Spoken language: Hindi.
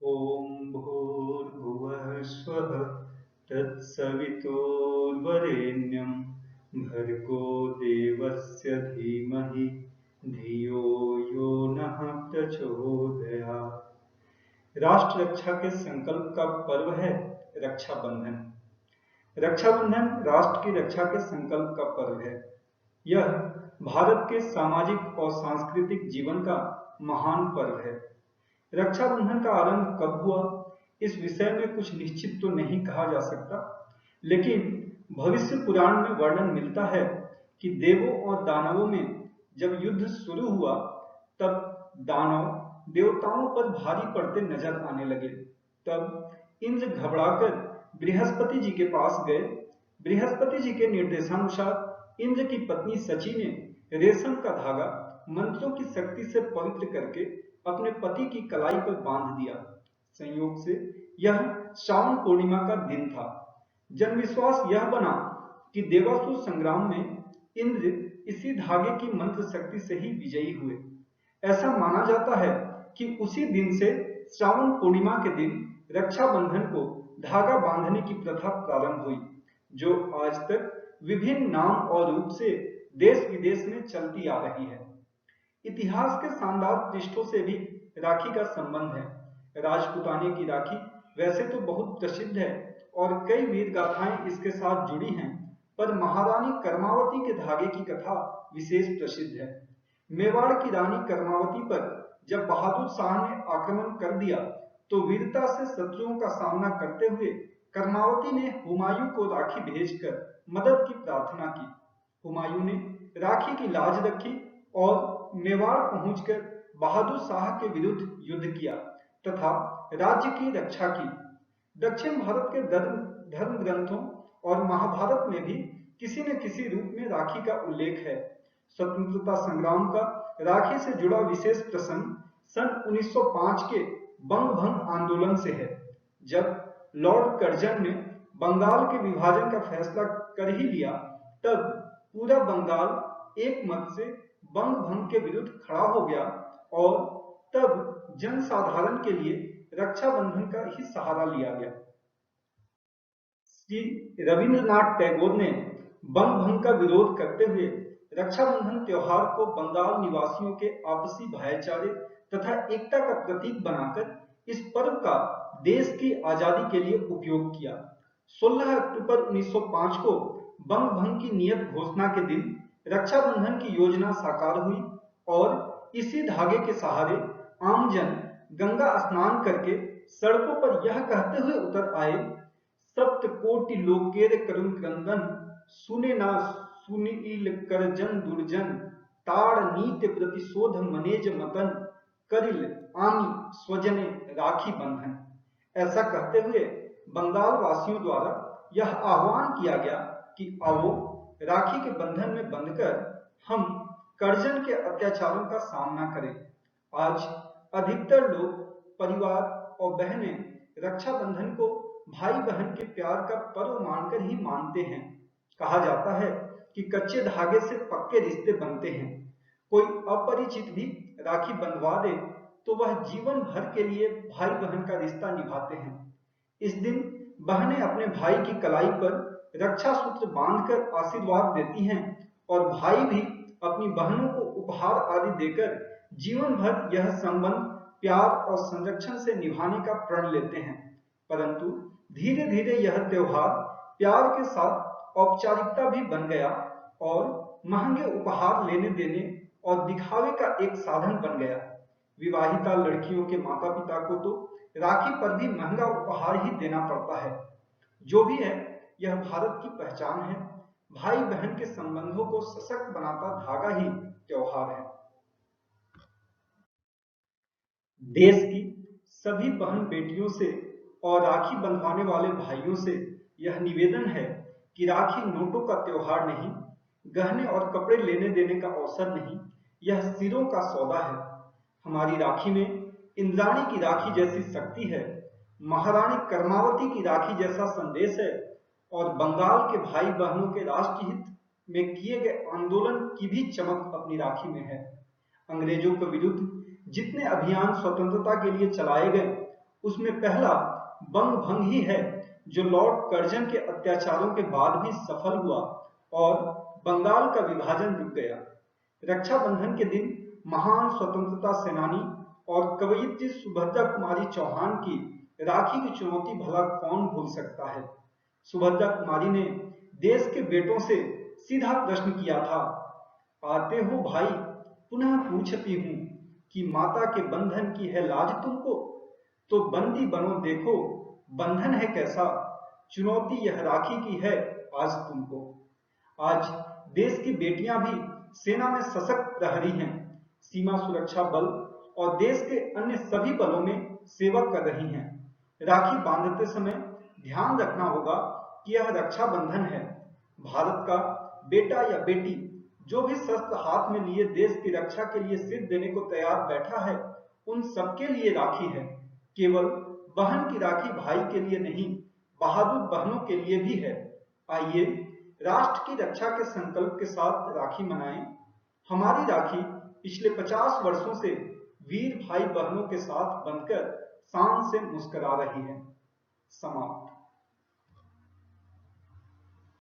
ॐ भूर्भुवः स्वः तत्सवितुर्वरेण्यं भर्गो देवस्य धीमहि धियो यो नः प्रचोदयात्। राष्ट्र रक्षा के संकल्प का पर्व है रक्षाबंधन। रक्षाबंधन राष्ट्र की रक्षा के संकल्प का पर्व है। यह भारत के सामाजिक और सांस्कृतिक जीवन का महान पर्व है। रक्षाबंधन का आरंभ कब हुआ, इस विषय में कुछ निश्चित तो नहीं कहा जा सकता, लेकिन भविष्य पुराण में वर्णन मिलता है कि देवों और दानवों में जब युद्ध शुरू हुआ, तब दानव देवताओं पर भारी पड़ते नजर आने लगे। तब इंद्र घबराकर बृहस्पति जी के पास गए। बृहस्पति जी के निर्देशानुसार इंद्र की पत्नी सची ने रेशम का धागा मंत्रों की शक्ति से पवित्र करके अपने पति की कलाई पर बांध दिया। संयोग से यह श्रावण पूर्णिमा का दिन था। जनविश्वास यह बना कि देवासुर संग्राम में इंद्र इसी धागे की मंत्र शक्ति से ही विजयी हुए। ऐसा माना जाता है कि उसी दिन से श्रावण पूर्णिमा के दिन रक्षाबंधन को धागा बांधने की प्रथा प्रारंभ हुई, जो आज तक विभिन्न नाम और रूप से देश विदेश में चलती आ रही है। इतिहास के शानदार पृष्ठों से भी राखी का संबंध है। राजपुताने की राखी वैसे तो बहुत प्रसिद्ध है और कई वीर गाथाएं इसके साथ जुड़ी हैं, पर महारानी कर्मावती के धागे की कथा विशेष प्रसिद्ध है। मेवाड़ की रानी कर्मावती पर जब बहादुर शाह ने आक्रमण कर दिया, तो वीरता से शत्रुओं का सामना करते हुए कर्मावती ने हुमायूं को राखी भेजकर मदद की प्रार्थना की। हुमायूं ने राखी की लाज रखी और मेवाड़ पहुंचकर बहादुर शाह के विरुद्ध युद्ध किया तथा राज्य की रक्षा की। दक्षिण भारत के धर्म ग्रंथों और महाभारत में भी किसी न किसी रूप में राखी का उल्लेख है। स्वतंत्रता संग्राम का राखी से जुड़ा विशेष प्रसंग सन 1905 के बंग भंग आंदोलन से है। जब लॉर्ड कर्जन ने बंगाल के विभाजन का फैसला कर ही लिया, तब पूरा बंगाल एक मत से बंग भंग के विरुद्ध खड़ा हो गया और तब जनसाधारण के लिए रक्षाबंधन का ही सहारा लिया गया। श्री रविंद्रनाथ टैगोर ने बंग भंग का विरोध करते हुए रक्षाबंधन त्योहार को बंगाल निवासियों के आपसी भाईचारे तथा एकता का प्रतीक बनाकर इस पर्व का देश की आजादी के लिए उपयोग किया। 16 अक्टूबर 1905 को बंग भंग की नियत घोषणा के दिन रक्षाबंधन की योजना साकार हुई और इसी धागे के सहारे आमजन गंगा स्नान करके सड़कों पर यह कहते हुए उतर आए, सप्त कोटि लोकेर करुण क्रंदन सुने ना सुनील करजन दुर्जन ताड़ नीत प्रतिशोध मनेज मतन करिल आमी स्वजने राखी बंधन। ऐसा कहते हुए बंगाल वासियों द्वारा यह आह्वान किया गया कि आओ राखी के बंधन में बंधकर हम कर्जन के अत्याचारों का सामना करें। आज अधिकतर लोग, परिवार और बहनें रक्षाबंधन को भाई बहन के प्यार का पर्व मानकर ही मानते हैं। कहा जाता है कि कच्चे धागे से पक्के रिश्ते बनते हैं। कोई अपरिचित भी राखी बंधवा दे तो वह जीवन भर के लिए भाई बहन का रिश्ता निभाते हैं। इस दिन बहनें अपने भाई की कलाई पर रक्षा सूत्र बांधकर आशीर्वाद देती हैं और भाई भी अपनी बहनों को उपहार आदि देकर जीवन भर यह संबंध प्यार और संरक्षण से निभाने का प्रण लेते हैं। परंतु धीरे धीरे यह त्योहार प्यार के साथ औपचारिकता भी बन गया और महंगे उपहार लेने देने और दिखावे का एक साधन बन गया। विवाहिता लड़कियों के माता पिता को तो राखी पर भी महंगा उपहार ही देना पड़ता है। जो भी है, यह भारत की पहचान है। भाई बहन के संबंधों को सशक्त बनाता धागा ही त्योहार है। देश की सभी बहन बेटियों से और राखी बंधवाने वाले भाइयों से यह निवेदन है कि राखी नोटों का त्योहार नहीं, गहने और कपड़े लेने देने का अवसर नहीं, यह सिरों का सौदा है। हमारी राखी में इंद्राणी की राखी जैसी शक्ति है, महारानी कर्मावती की राखी जैसा संदेश है और बंगाल के भाई बहनों के राष्ट्रहित में किए गए आंदोलन की भी चमक अपनी राखी में है। अंग्रेजों के विरुद्ध जितने अभियान स्वतंत्रता के लिए चलाए गए, उसमें पहला बंग भंग ही है, जो लॉर्ड कर्जन के अत्याचारों के बाद भी सफल हुआ और बंगाल का विभाजन रुक गया। रक्षाबंधन के दिन महान स्वतंत्रता सेनानी और कवयित्री सुभद्रा कुमारी चौहान की राखी की चुनौती भला कौन भूल सकता है। सुभद्रा कुमारी ने देश के बेटों से सीधा प्रश्न किया था, आते हो भाई, पुनः पूछती हूं कि माता के बंधन की है लाज तुमको, तो बंदी बनो देखो बंधन है कैसा, चुनौती यह राखी की है आज तुमको। आज देश की बेटियां भी सेना में सशक्त प्रहरी हैं, सीमा सुरक्षा बल और देश के अन्य सभी बलों में सेवा कर रही हैं। राखी बांधते समय ध्यान रखना होगा कि यह रक्षाबंधन है। भारत का बेटा या बेटी जो भी शस्त्र हाथ में लिए देश की रक्षा के लिए सिर देने को तैयार बैठा है, उन सबके लिए राखी है। केवल बहन की राखी भाई के लिए नहीं, बहादुर बहनों के लिए भी है। आइए राष्ट्र की रक्षा के संकल्प के साथ राखी मनाएं। हमारी राखी पिछले 50 वर्षों से वीर भाई बहनों के साथ बनकर शान से मुस्कुरा रही है। समाप्त।